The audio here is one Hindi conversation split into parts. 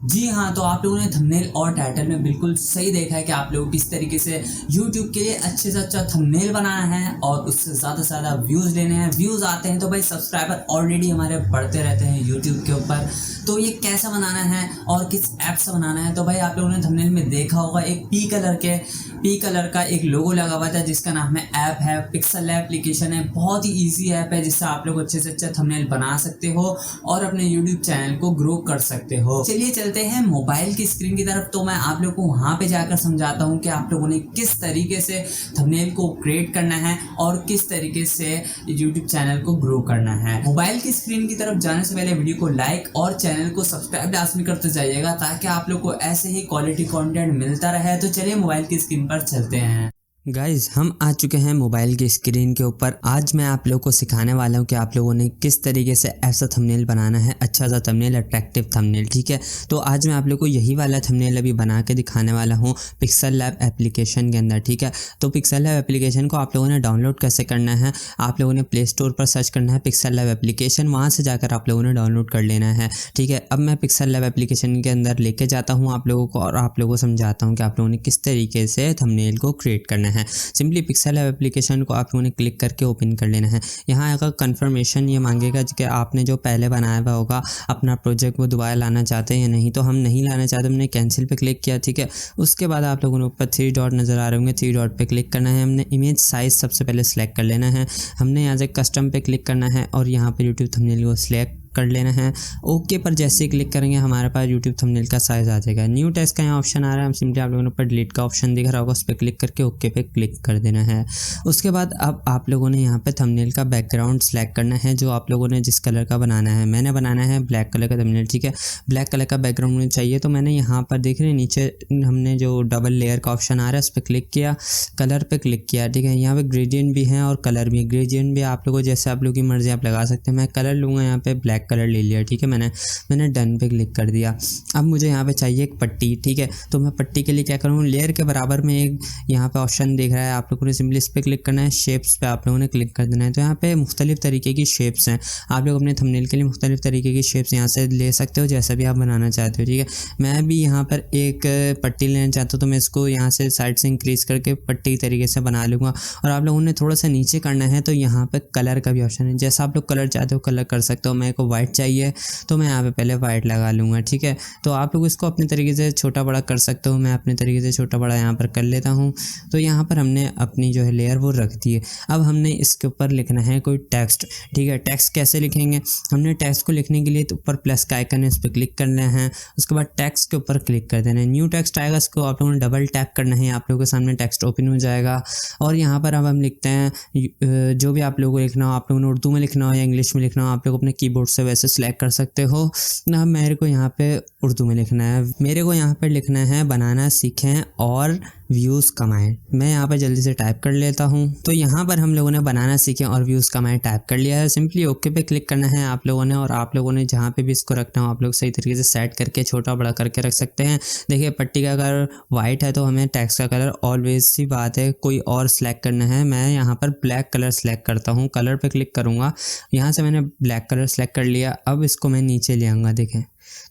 जी हाँ, तो आप लोगों ने थंबनेल और टाइटल में बिल्कुल सही देखा है कि आप लोग किस तरीके से यूट्यूब के लिए अच्छे से अच्छा थंबनेल बनाना है और उससे ज़्यादा से ज़्यादा व्यूज़ लेने हैं। व्यूज़ आते हैं तो भाई सब्सक्राइबर ऑलरेडी हमारे बढ़ते रहते हैं यूट्यूब के ऊपर। तो ये कैसा बनाना है और किस ऐप से बनाना है, तो भाई आप लोगों ने थंबनेल में देखा होगा एक पी कलर का एक लोगो लगा हुआ था जिसका नाम है ऐप है, पिक्सल एप्लीकेशन है। बहुत ही ईजी ऐप है जिससे आप लोग अच्छे से अच्छा थंबनेल बना सकते हो और अपने यूट्यूब चैनल को ग्रो कर सकते हो। चलिए चलते हैं मोबाइल की स्क्रीन की तरफ। तो मैं आप लोग को वहाँ पे जाकर समझाता हूँ कि आप लोगों ने किस तरीके से थंबनेल को क्रिएट करना है और किस तरीके से यूट्यूब चैनल को ग्रो करना है। मोबाइल की स्क्रीन की तरफ जाने से पहले वीडियो को लाइक और चैनल को सब्सक्राइब लाजमी करते जाइएगा ताकि आप लोग को ऐसे ही क्वालिटी कंटेंट मिलता रहे। तो चलिए मोबाइल की स्क्रीन पर चलते हैं। गाइज़ हम आ चुके हैं मोबाइल की स्क्रीन के ऊपर। आज मैं आप लोगों को सिखाने वाला हूं कि आप लोगों ने किस तरीके से ऐसा थंबनेल बनाना है, अच्छा सा थंबनेल, अट्रैक्टिव थंबनेल। ठीक है, तो आज मैं आप लोगों को यही वाला थंबनेल अभी बना के दिखाने वाला हूं पिक्सल लैब एप्लीकेशन के अंदर। ठीक है, तो पिक्सल लैब एप्लीकेशन को आप लोगों ने डाउनलोड कैसे करना है, आप लोगों ने प्ले स्टोर पर सर्च करना है पिक्सल लैब एप्लीकेशन, वहाँ से जाकर आप लोगों ने डाउनलोड कर लेना है। ठीक है, अब मैं पिक्सल लैब एप्लीकेशन के अंदर लेके जाता हूँ आप लोगों को और आप लोगों को समझाता हूँ कि आप लोगों ने किस तरीके से थंबनेल को क्रिएट करना है। सिंपली पिक्सल लैब एप्लीकेशन को आप लोगों ने क्लिक करके ओपन कर लेना है। यहाँ आएगा कन्फर्मेशन, ये मांगेगा कि आपने जो पहले बनाया हुआ होगा अपना प्रोजेक्ट वो दोबारा लाना चाहते हैं या नहीं। तो हम नहीं लाना चाहते, हमने कैंसिल पे क्लिक किया। ठीक है, उसके बाद आप लोगों ने ऊपर 3 डॉट नज़र आ रहे होंगे, 3 डॉट पे क्लिक करना है। हमने इमेज साइज़ सबसे पहले सेलेक्ट कर लेना है। हमने यहाँ से कस्टम पे क्लिक करना है और यहाँ पर यूट्यूब थंबनेल को सिलेक्ट कर लेना है। ओके पर जैसे ही क्लिक करेंगे हमारे पास यूट्यूब थंबनेल का साइज़ आ जाएगा। न्यू टेक्स्ट का यहाँ ऑप्शन आ रहा है, हम सिंपली आप लोगों ने ऊपर डिलीट का ऑप्शन दिख रहा होगा, उस पर क्लिक करके ओके पे क्लिक कर देना है। उसके बाद अब आप लोगों ने यहाँ पे थंबनेल का बैकग्राउंड सेलेक्ट करना है, जो आप लोगों ने जिस कलर का बनाना है। मैंने बनाना है ब्लैक कलर का थंबनेल। ठीक है, ब्लैक कलर का बैकग्राउंड मुझे चाहिए, तो मैंने यहाँ पर देख रहे हैं नीचे हमने जो डबल लेयर का ऑप्शन आ रहा है उस पर क्लिक किया, कलर पे क्लिक किया। ठीक है, यहाँ पे ग्रेडियंट भी है और कलर भी है। ग्रेडियंट भी आप लोगों को जैसे आप लोगों की मर्जी आप लगा सकते हैं। मैं कलर लूँगा, यहाँ पे ब्लैक कलर ले लिया। ठीक है, मैंने डन पे क्लिक कर दिया। अब मुझे यहाँ पे चाहिए एक पट्टी। ठीक है, तो मैं पट्टी के लिए क्या करूँ, लेयर के बराबर में एक यहाँ पे ऑप्शन दिख रहा है, आप लोगों ने सिंपली इस पर क्लिक करना है। शेप्स पे आप लोगों ने क्लिक कर देना है। तो यहाँ पे मुख्तलिफ तरीके की शेप्स हैं, आप लोग अपने थंबनेल के लिए मुख्तलिफ तरीके की शेप्स यहाँ से ले सकते हो जैसा भी आप बनाना चाहते हो। ठीक है, मैं भी यहाँ पर एक पट्टी लेना चाहता हूँ तो मैं इसको यहाँ से साइड से इंक्रीज़ करके पट्टी तरीके से बना लूँगा। और आप लोगों ने थोड़ा सा नीचे करना है तो यहाँ पर कलर का भी ऑप्शन है, जैसा आप लोग कलर चाहते हो कलर कर सकते हो। मेरे को वाइट चाहिए तो मैं यहाँ पे पहले वाइट लगा लूँगा। ठीक है, तो आप लोग इसको अपने तरीके से छोटा बड़ा कर सकते हो, मैं अपने तरीके से छोटा बड़ा यहाँ पर कर लेता हूँ। तो यहाँ पर हमने अपनी जो है लेयर वो रख दी है। अब हमने इसके ऊपर लिखना है कोई टेक्स्ट। ठीक है, टेक्स्ट कैसे लिखेंगे, हमने टेक्स्ट को लिखने के लिए तो ऊपर प्लस का आइकन है, इस पर क्लिक करना है। उसके बाद टेक्स्ट के ऊपर क्लिक कर देना है। न्यू टेक्स्ट आएगा, इसको आप लोगों ने डबल टैप करना है, आप लोगों के सामने टेक्स्ट ओपन हो जाएगा। और यहाँ पर अब हम लिखते हैं जो भी आप लोगों को लिखना हो, आप लोगों ने उर्दू में लिखना हो या इंग्लिश में लिखना हो, आप लोग अपने कीबोर्ड से वैसे सिलेक्ट कर सकते हो ना। मेरे को यहाँ पे उर्दू में लिखना है, मेरे को यहाँ पर लिखना है बनाना सीखें और व्यूज़ कमाएं। मैं यहाँ पर जल्दी से टाइप कर लेता हूँ। तो यहाँ पर हम लोगों ने बनाना सीखें और व्यूज़ कमाएं टाइप कर लिया है। सिंपली ओके पे क्लिक करना है आप लोगों ने। और आप लोगों ने जहाँ पे भी इसको रखना हो आप लोग सही तरीके से सेट करके छोटा बड़ा करके रख सकते हैं। देखिए पट्टी का कलर वाइट है तो हमें टेक्स्ट का कलर ऑलवेज सी बात है कोई और सिलेक्ट करना है। मैं यहाँ पर ब्लैक कलर सेलेक्ट करता हूँ, कलर पे क्लिक करूँगा, यहाँ से मैंने ब्लैक कलर सेलेक्ट कर लिया। अब इसको मैं नीचे ले आऊँगा, देखें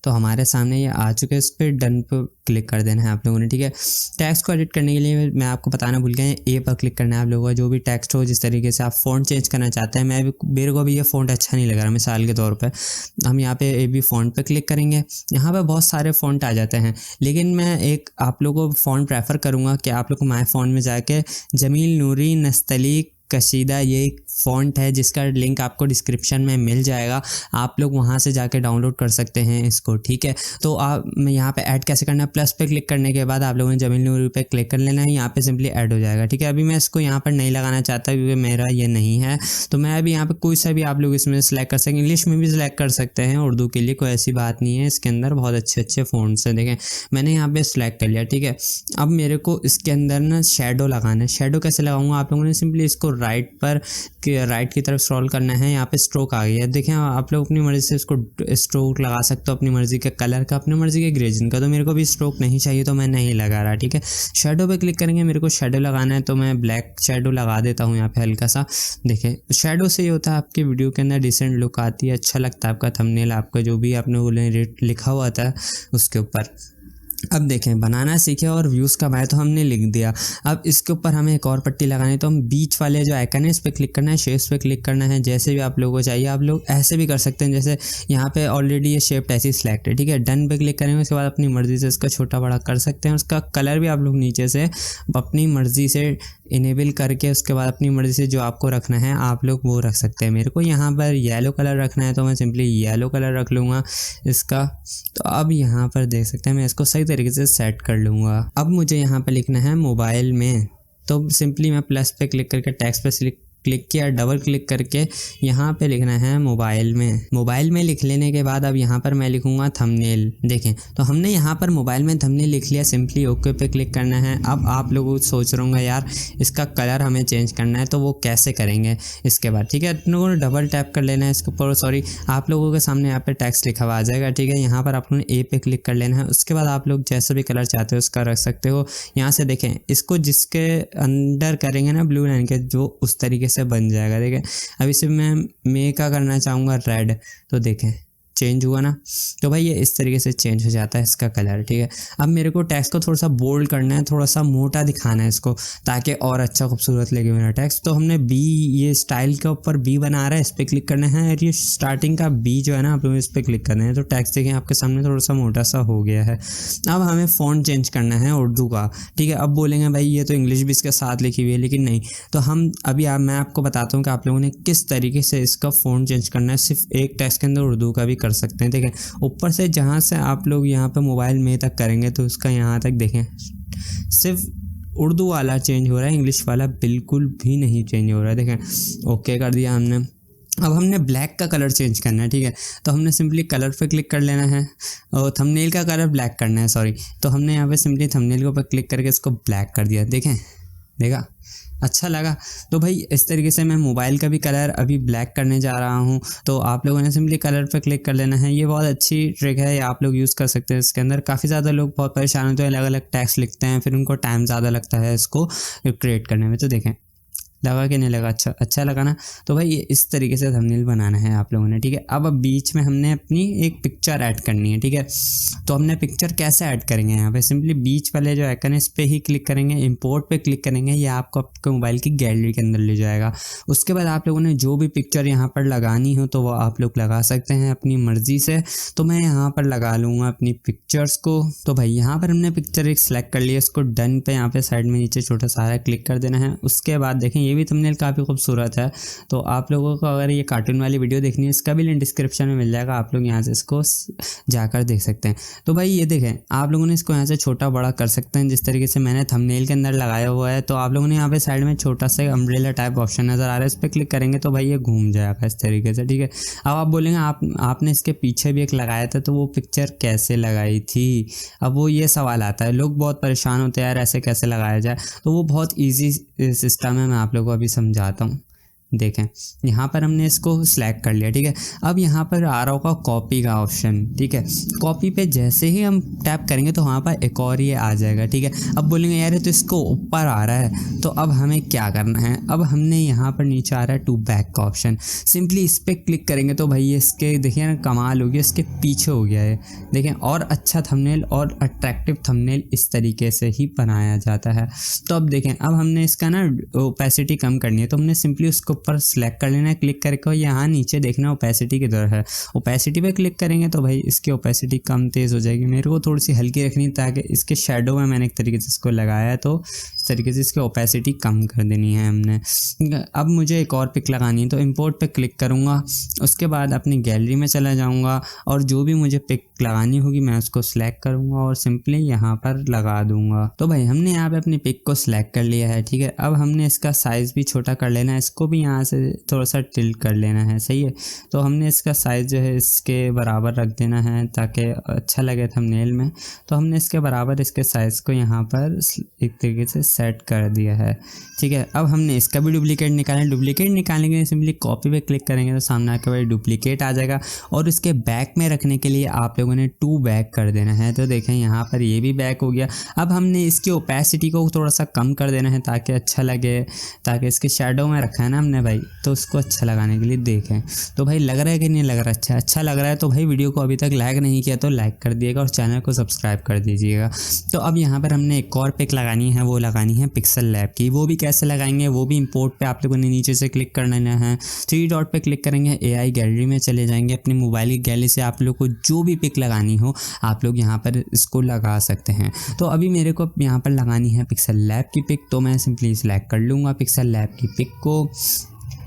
तो हमारे सामने ये आ चुके हैं। इस पर डन पर क्लिक कर देना है आप लोगों ने। ठीक है, टेक्स्ट को एडिट करने के लिए मैं आपको बताना भूल गया, ए पर क्लिक करना है आप लोगों का। जो भी टेक्स्ट हो जिस तरीके से आप फ़ॉन्ट चेंज करना चाहते हैं, मेरे को भी ये फ़ॉन्ट अच्छा नहीं लग रहा मिसाल के तौर पे, हम यहाँ पे ए बी फ़ॉन्ट पे क्लिक करेंगे। यहाँ पे बहुत सारे फ़ॉन्ट आ जाते हैं, लेकिन मैं एक आप लोगों को फ़ॉन्ट प्रेफर करूँगा कि आप लोग को माय फ़ॉन्ट में जाके जमील नूरी नस्तली कशीदा ये एक फ़ॉन्ट है जिसका लिंक आपको डिस्क्रिप्शन में मिल जाएगा, आप लोग वहाँ से जाके डाउनलोड कर सकते हैं इसको। ठीक है, तो आप यहाँ पे ऐड कैसे करना है, प्लस पे क्लिक करने के बाद आप लोगों ने जमील नूरी पे क्लिक कर लेना है, यहाँ पे सिंपली ऐड हो जाएगा। ठीक है, अभी मैं इसको यहाँ पर नहीं लगाना चाहता क्योंकि मेरा ये नहीं है, तो मैं अभी यहाँ पे कोई सा भी आप लोग इसमें सेलेक्ट कर सकते हैं। इंग्लिश में भी सिलेक्ट कर सकते हैं, उर्दू के लिए कोई ऐसी बात नहीं है, इसके अंदर बहुत अच्छे अच्छे फ़ॉन्ट्स हैं। देखें मैंने यहाँ पे सिलेक्ट कर लिया। ठीक है, अब मेरे को इसके अंदर ना शेडो लगाना है। शेडो कैसे लगाऊंगा, आप लोगों ने सिंपली इसको राइट की तरफ स्क्रॉल करना है। यहाँ पे स्ट्रोक आ गई है, देखें आप लोग अपनी मर्ज़ी से इसको स्ट्रोक लगा सकते हो, अपनी मर्ज़ी के कलर का, अपनी मर्ज़ी के ग्रेडियंट का। तो मेरे को भी स्ट्रोक नहीं चाहिए तो मैं नहीं लगा रहा, ठीक है। शेडो पे क्लिक करेंगे, मेरे को शेडो लगाना है तो मैं ब्लैक शेडो लगा देता हूँ यहाँ पे हल्का सा। देखिए शेडो से ये होता है आपकी वीडियो के अंदर डिसेंट लुक आती है, अच्छा लगता है आपका थंबनेल, आपका जो भी आपने वो लिखा हुआ था उसके ऊपर। अब देखें बनाना सीखे और व्यूज़ कमाए तो हमने लिख दिया। अब इसके ऊपर हमें एक और पट्टी लगानी है, तो हम बीच वाले जो आइकन है इस पर क्लिक करना है, शेप्स पे क्लिक करना है। जैसे भी आप लोगों को चाहिए आप लोग ऐसे भी कर सकते हैं, जैसे यहाँ पे ऑलरेडी ये शेप ऐसी सिलेक्ट है, ठीक है। डन पे क्लिक करेंगे, उसके बाद अपनी मर्ज़ी से इसका छोटा बड़ा कर सकते हैं। उसका कलर भी आप लोग नीचे से अपनी मर्ज़ी से इनेबल करके उसके बाद अपनी मर्ज़ी से जो आपको रखना है आप लोग वो रख सकते हैं। मेरे को यहाँ पर येलो कलर रखना है तो मैं सिंपली येलो कलर रख लूँगा इसका। तो अब यहाँ पर देख सकते हैं मैं इसको सही तरीके से सेट कर लूँगा। अब मुझे यहाँ पे लिखना है मोबाइल में, तो सिंपली मैं प्लस पे क्लिक करके टेक्स्ट पे क्लिक किया, डबल क्लिक करके यहाँ पे लिखना है मोबाइल में। मोबाइल में लिख लेने के बाद अब यहाँ पर मैं लिखूँगा थंबनेल। देखें तो हमने यहाँ पर मोबाइल में थंबनेल लिख लिया, सिंपली ओके पे क्लिक करना है। अब आप लोग सोच रहे होंगे यार इसका कलर हमें चेंज करना है तो वो कैसे करेंगे इसके बाद, ठीक है। अपने को डबल टैप कर लेना है इसके ऊपर, सॉरी आप लोगों के सामने यहाँ पे टेक्स्ट लिखा हुआ आ जाएगा, ठीक है। यहाँ पर आप लोगों ने ए पे क्लिक कर लेना है, उसके बाद आप लोग जैसा भी कलर चाहते हो उसका रख सकते हो। यहाँ से देखें इसको जिसके अंडर करेंगे ना ब्लू लाइन के, जो उस तरीके से बन जाएगा, ठीक है। अब इसे मैं का करना चाहूँगा रेड, तो देखें चेंज हुआ ना, तो भाई ये इस तरीके से चेंज हो जाता है इसका कलर, ठीक है। अब मेरे को टेक्स्ट को थोड़ा सा बोल्ड करना है, थोड़ा सा मोटा दिखाना है इसको ताकि और अच्छा खूबसूरत लगे मेरा टेक्स्ट। तो हमने बी, ये स्टाइल के ऊपर बी बना रहा है, इस पर क्लिक करना है और ये स्टार्टिंग का बी जो है ना आप लोग इस पर क्लिक करना है। तो टेक्स्ट देखें आपके सामने थोड़ा सा मोटा सा हो गया है। अब हमें फ़ॉन्ट चेंज करना है उर्दू का, ठीक है। अब बोलेंगे भाई ये तो इंग्लिश भी इसके साथ लिखी हुई है, लेकिन नहीं, तो हम अभी मैं आपको बताता हूँ कि आप लोगों ने किस तरीके से इसका फ़ॉन्ट चेंज करना है। सिर्फ एक टेक्स्ट के अंदर उर्दू का भी कर सकते हैं, देखें ऊपर से जहाँ से आप लोग यहाँ पे मोबाइल में तक करेंगे तो उसका यहाँ तक देखें सिर्फ उर्दू वाला चेंज हो रहा है, इंग्लिश वाला बिल्कुल भी नहीं चेंज हो रहा है। देखें ओके कर दिया हमने। अब हमने ब्लैक का कलर चेंज करना है, ठीक है। तो हमने सिंपली कलर पे क्लिक कर लेना है और थंबनेल का कलर ब्लैक करना है, सॉरी। तो हमने यहाँ पे सिंपली थंबनेल के ऊपर क्लिक करके इसको ब्लैक कर दिया, देखें देखा अच्छा लगा। तो भाई इस तरीके से मैं मोबाइल का भी कलर अभी ब्लैक करने जा रहा हूँ, तो आप लोगों ने सिंपली कलर पे क्लिक कर लेना है। ये बहुत अच्छी ट्रिक है, ये आप लोग यूज़ कर सकते हैं। इसके अंदर काफ़ी ज़्यादा लोग बहुत परेशान होते हैं, अलग अलग टेक्स्ट लिखते हैं, फिर उनको टाइम ज़्यादा लगता है इसको क्रिएट करने में। तो देखें लगा कि नहीं लगा, अच्छा लगा ना। तो भाई ये इस तरीके से थंबनेल बनाना है आप लोगों ने, ठीक है। अब बीच में हमने अपनी एक पिक्चर ऐड करनी है, ठीक है। तो हमने पिक्चर कैसे ऐड करेंगे, यहाँ पे सिंपली बीच वाले जो आइकन है इस पर ही क्लिक करेंगे, इंपोर्ट पे क्लिक करेंगे, ये आपको आपके मोबाइल की गैलरी के अंदर ले जाएगा। उसके बाद आप लोगों ने जो भी पिक्चर यहाँ पर लगानी हो तो वो आप लोग लगा सकते हैं अपनी मर्ज़ी से। तो मैं यहाँ पर लगा लूँगा अपनी पिक्चर्स को। तो भाई यहाँ पर हमने पिक्चर एक सेलेक्ट कर लिया, इसको डन पे यहाँ पे साइड में नीचे छोटा सा क्लिक कर देना है। उसके बाद देखें ये भी थंबनेल काफ़ी खूबसूरत है। तो आप लोगों को अगर ये कार्टून वाली वीडियो देखनी है इसका भी लिंक डिस्क्रिप्शन में मिल जाएगा, आप लोग यहाँ से इसको जाकर देख सकते हैं। तो भाई ये देखें आप लोगों ने इसको यहाँ से छोटा बड़ा कर सकते हैं जिस तरीके से मैंने थंबनेल के अंदर लगाया हुआ है। तो आप लोगों ने यहाँ पे साइड में छोटा सा अम्ब्रेला टाइप ऑप्शन नज़र आ रहा है, इस पर क्लिक करेंगे तो भाई ये घूम जाएगा इस तरीके से, ठीक है। अब आप बोलेंगे आपने इसके पीछे भी एक लगाया था तो वो पिक्चर कैसे लगाई थी। अब वो ये सवाल आता है, लोग बहुत परेशान होते हैं यार ऐसे कैसे लगाया जाए। तो वो बहुत ईजी सिस्टम है, मैं आप लोगों को अभी समझाता हूँ। देखें यहाँ पर हमने इसको सिलेक्ट कर लिया, ठीक है। अब यहाँ पर आ रहा होगा कॉपी का ऑप्शन, ठीक है। कॉपी पे जैसे ही हम टैप करेंगे तो वहाँ पर एक और ये आ जाएगा, ठीक है। अब बोलेंगे यार तो इसको ऊपर आ रहा है, तो अब हमें क्या करना है। अब हमने यहाँ पर नीचे आ रहा है टू बैक का ऑप्शन, सिंपली इस पर क्लिक करेंगे तो भाई इसके देखिए ना कमाल हो गया, इसके पीछे हो गया है। देखें और अच्छा थंबनेल और अट्रैक्टिव थंबनेल इस तरीके से ही बनाया जाता है। तो अब देखें अब हमने इसका ना ओपेसिटी कम करनी है, तो हमने सिंपली उसको पर सिलेक्ट कर लेना है, क्लिक करके यहाँ नीचे देखना ओपेसिटी की तरफ है। ओपेसिटी पे क्लिक करेंगे तो भाई इसकी ओपेसिटी कम तेज़ हो जाएगी। मेरे को थोड़ी सी हल्की रखनी ताकि इसके शेडो में मैंने एक तरीके से इसको लगाया है, तो इस तरीके से इसकी ओपेसिटी कम कर देनी है हमने। अब मुझे एक और पिक लगानी है तो इंपोर्ट पे क्लिक करूँगा, उसके बाद अपनी गैलरी में चला जाऊँगा और जो भी मुझे पिक लगानी होगी मैं उसको सिलेक्ट करूँगा और सिंपली यहाँ पर लगा दूँगा। तो भाई हमने यहाँ पे अपनी पिक को सिलेक्ट कर लिया है, ठीक है। अब हमने इसका साइज़ भी छोटा कर लेना है, इसको भी यहाँ यहाँ से थोड़ा सा टिल्ट कर लेना है, सही है। तो हमने इसका साइज़ जो है इसके बराबर रख देना है ताकि अच्छा लगे थंबनेल में। तो हमने इसके बराबर इसके साइज़ को यहाँ पर एक तरीके से सेट कर दिया है, ठीक है। अब हमने इसका भी डुप्लीकेट निकालना है। डुप्लीकेट निकालने के लिए सिंपली कॉपी पे क्लिक करेंगे तो सामने आके भाई डुप्लीकेट आ जाएगा, और इसके बैक में रखने के लिए आप लोगों ने 2 बैक कर देना है। तो देखें यहाँ पर ये भी बैक हो गया। अब हमने इसकी ओपेसिटी को थोड़ा सा कम कर देना है ताकि अच्छा लगे, ताकि इसके शेडो में रखा है ना हमने भाई, तो उसको अच्छा लगाने के लिए देखें। तो भाई लग रहा है कि नहीं लग रहा? अच्छा लग रहा है तो भाई वीडियो को अभी तक लाइक नहीं किया तो लाइक कर दिएगा और चैनल को सब्सक्राइब कर दीजिएगा। तो अब यहाँ पर हमने एक और पिक लगानी है, वो लगानी है पिक्सल लैब की। वो भी कैसे लगाएंगे, वो भी इंपोर्ट पे आप लोगों ने नीचे से क्लिक करना है, 3 डॉट पे क्लिक करेंगे, AI गैलरी में चले जाएंगे। अपनी मोबाइल की गैलरी से आप लोग को जो भी पिक लगानी हो आप लोग यहाँ पर इसको लगा सकते हैं। तो अभी मेरे को यहाँ पर लगानी है पिक्सल लैब की पिक, तो मैं सिंपली सिलेक्ट कर लूँगा पिक्सल लैब की पिक को।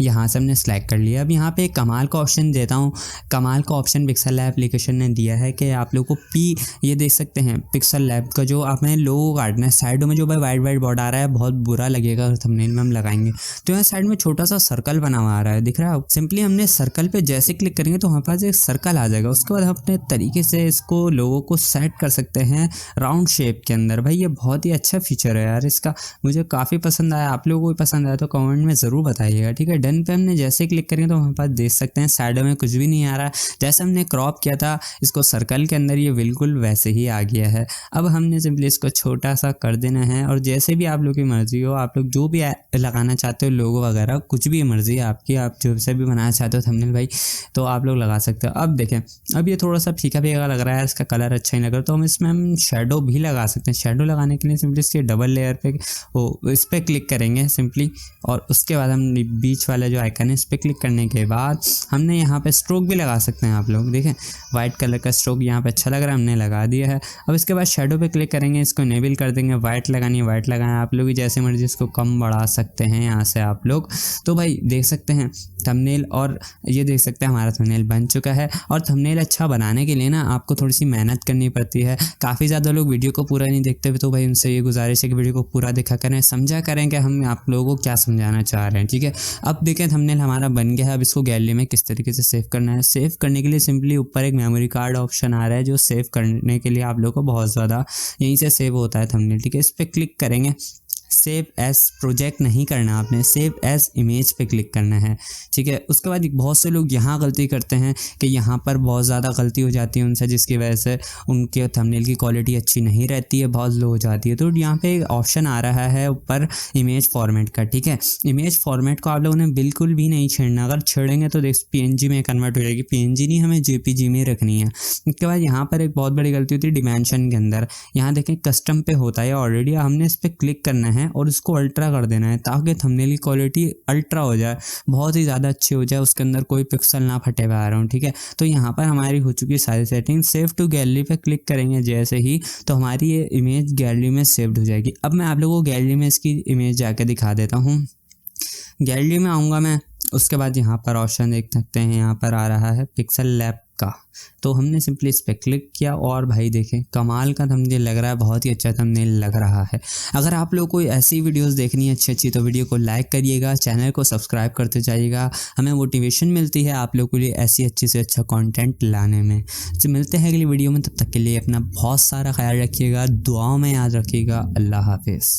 यहाँ से हमने सेलेक्ट कर लिया। अब यहाँ पे कमाल का ऑप्शन देता हूँ। कमाल का ऑप्शन पिक्सल लैब एप्लीकेशन ने दिया है कि आप लोगों को ये देख सकते हैं पिक्सल लैब का जो आपने लोगो काटना है, साइडों में जो भाई वाइट बॉर्डर आ रहा है बहुत बुरा लगेगा और थंबनेल में हम लगाएंगे। तो यहाँ साइड में छोटा सा सर्कल बना हुआ आ रहा है, दिख रहा है? सिंपली हमने सर्कल पे जैसे क्लिक करेंगे तो हमारे पास एक सर्कल आ जाएगा। उसके बाद हम अपने तरीके से इसको लोगो को सेट कर सकते हैं राउंड शेप के अंदर। भाई ये बहुत ही अच्छा फीचर है यार, इसका मुझे काफ़ी पसंद आया। आप लोगों को भी पसंद आया तो कमेंट में ज़रूर बताइएगा, ठीक है। डन पे हमने जैसे क्लिक करेंगे तो हमारे पास देख सकते हैं साइडों में कुछ भी नहीं आ रहा है। जैसे हमने क्रॉप किया था इसको सर्कल के अंदर, ये बिल्कुल वैसे ही आ गया है। अब हमने सिंपली इसको छोटा सा कर देना है, और जैसे भी आप लोग की मर्जी हो, आप लोग जो भी लगाना चाहते हो लोगो वगैरह, कुछ भी मर्जी है आपकी, आप जो से भी बनाना चाहते हो थंबनेल भाई, तो आप लोग लगा सकते हो। अब देखें, अब ये थोड़ा सा फीका फीका लग रहा है, इसका कलर अच्छा नहीं लग रहा, तो हम इसमें हम शेडो भी लगा सकते हैं। शेडो लगाने के लिए सिंपली इसके डबल लेयर पे इस पर क्लिक करेंगे सिंपली, और उसके बाद हम बीच वाला जो आइकन है इस पर क्लिक करने के बाद हमने यहाँ पे स्ट्रोक भी लगा सकते हैं। आप लोग देखें वाइट कलर का स्ट्रोक यहाँ पे अच्छा लग रहा है, हमने लगा दिया है। अब इसके बाद शेडो पे क्लिक करेंगे, इसको इनेबल कर देंगे। वाइट लगानी है वाइट लगाएं, आप लोग जैसे मर्जी इसको कम बढ़ा सकते हैं यहाँ से आप लोग। तो भाई देख सकते हैं थंबनेल, और ये देख सकते हैं हमारा थंबनेल बन चुका है। और थंबनेल अच्छा बनाने के लिए ना आपको थोड़ी सी मेहनत करनी पड़ती है। काफ़ी ज़्यादा लोग वीडियो को पूरा नहीं देखते, तो भाई उनसे ये गुजारिश है कि वीडियो को पूरा देखा करें, समझा करें कि हम आप लोगों को क्या समझाना चाह रहे हैं, ठीक है। अब देखें थंबनेल हमारा बन गया है। अब इसको गैलरी में किस तरीके से सेव करना है, सेव करने के लिए सिंपली ऊपर एक मेमोरी कार्ड ऑप्शन आ रहा है जो सेव करने के लिए आप लोगों को बहुत ज़्यादा यहीं से सेव होता है थंबनेल, ठीक है। इस पर क्लिक करेंगे, सेव एज प्रोजेक्ट नहीं करना आपने, सेव एज इमेज पे क्लिक करना है, ठीक है। उसके बाद बहुत से लोग यहाँ गलती करते हैं कि यहाँ पर बहुत ज़्यादा गलती हो जाती है उनसे, जिसकी वजह से उनके थंबनेल की क्वालिटी अच्छी नहीं रहती है, बहुत लो हो जाती है। तो यहाँ पे एक ऑप्शन आ रहा है ऊपर इमेज फॉर्मेट का, ठीक है। इमेज फॉर्मेट को आप लोगों ने बिल्कुल भी नहीं छेड़ना, अगर छेड़ेंगे तो देख PNG में कन्वर्ट हो जाएगी। PNG नहीं, हमें JPG में रखनी है। उसके बाद यहाँ पर एक बहुत बड़ी गलती होती है डिमेंशन के अंदर। यहाँ देखें कस्टम पे होता है ऑलरेडी, हमने इस पर क्लिक करना है और इसको अल्ट्रा कर देना है ताकि थंबनेल की क्वालिटी अल्ट्रा हो जाए, बहुत ही ज़्यादा अच्छी हो जाए, उसके अंदर कोई पिक्सल ना फटे हुए आ रहा हूँ, ठीक है। तो यहाँ पर हमारी हो चुकी है सारी सेटिंग। सेव टू गैलरी पे क्लिक करेंगे जैसे ही, तो हमारी ये इमेज गैलरी में सेव्ड हो जाएगी। अब मैं आप लोगों को गैलरी में इसकी इमेज जाके दिखा देता हूँ। गैलरी में आऊँगा मैं, उसके बाद यहाँ पर ऑप्शन देख सकते हैं, यहाँ पर आ रहा है पिक्सल लैब का। तो हमने सिंपली इस पर क्लिक किया और भाई देखें कमाल का थंबनेल लग रहा है, बहुत ही अच्छा थंबनेल लग रहा है। अगर आप लोग को ऐसी वीडियोस देखनी है अच्छी तो वीडियो को लाइक करिएगा, चैनल को सब्सक्राइब करते जाइएगा, हमें मोटिवेशन मिलती है आप लोगों के लिए ऐसी अच्छी से अच्छा कंटेंट लाने में। तो मिलते हैं अगली वीडियो में, तब तक के लिए अपना बहुत सारा ख्याल रखिएगा, दुआओं में याद रखिएगा। अल्लाह हाफिज़।